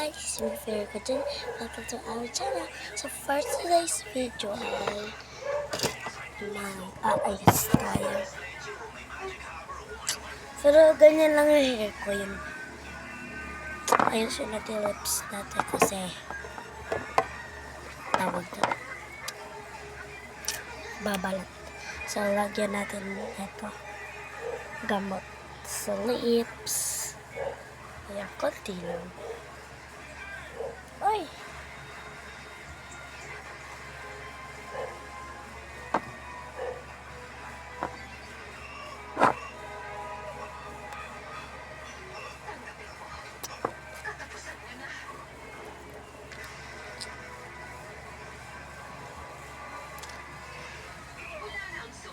guys, it's me Fair ko dyan. Welcome to our channel. So for today's video ay mag-aayos tayo. Pero ganyan lang yung hair ko yun. Ayusin natin yung lips natin kasi tawag na babalat. So lagyan natin ito gamot sa lips. Ayan, konti lang. Oy!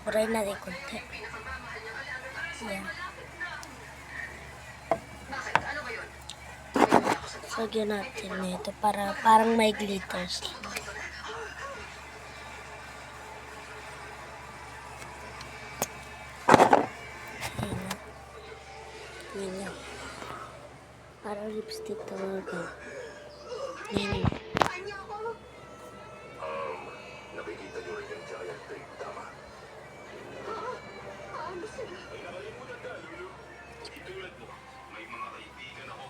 Buray natin konti. Ayan. Lagyan natin nito para parang may glitters. Ayan. Ayan. Parang lipstick talaga. Ayan. Nakikita nyo rin yung giant tape, tama? Itulad mo, may mga kaibigan ako.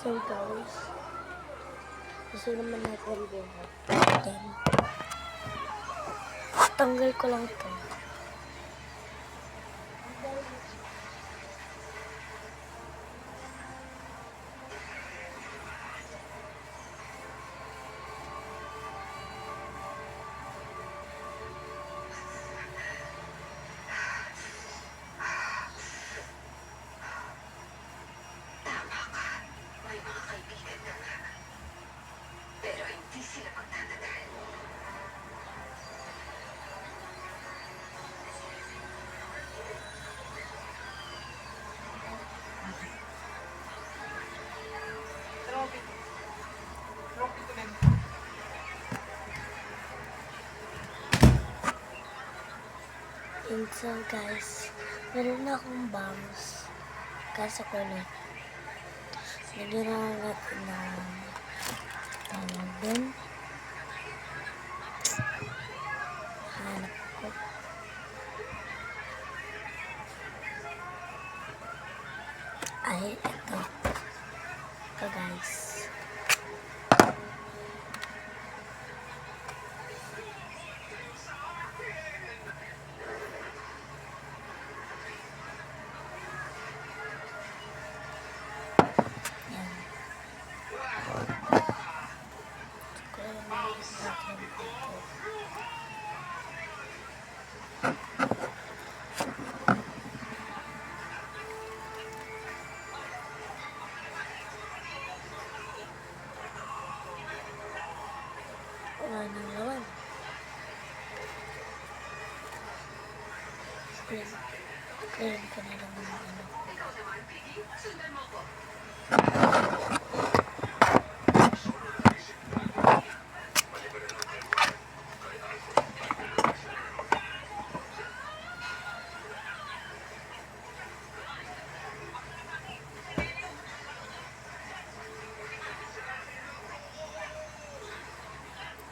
So guys, gusto naman natin buhat. Then, tanggal ko lang ito. Pero hindi sila magtatagal. And so guys, meron na akong bangs kasi ko na nagirahan natin na din hanap ko ay ito guys. Wala nang lawan. Clean ko na lang yung ano.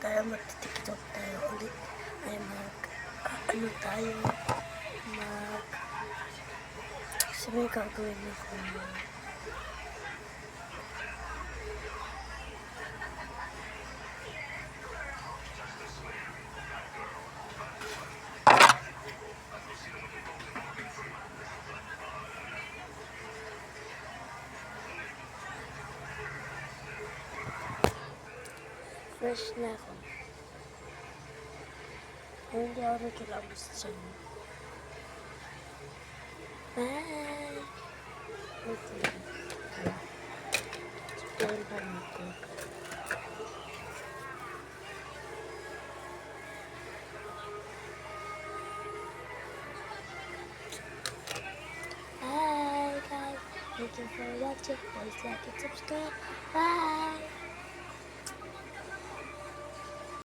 Kaya magtitiktok tayo ulit ay ano tayo sabi gagawin mo ko fresh na ako. Hindi ako nagkilabos dyan. Bye! Ito na. Spirin pa rin ako. Bye guys! Thank you for watching. Please like and subscribe. Bye!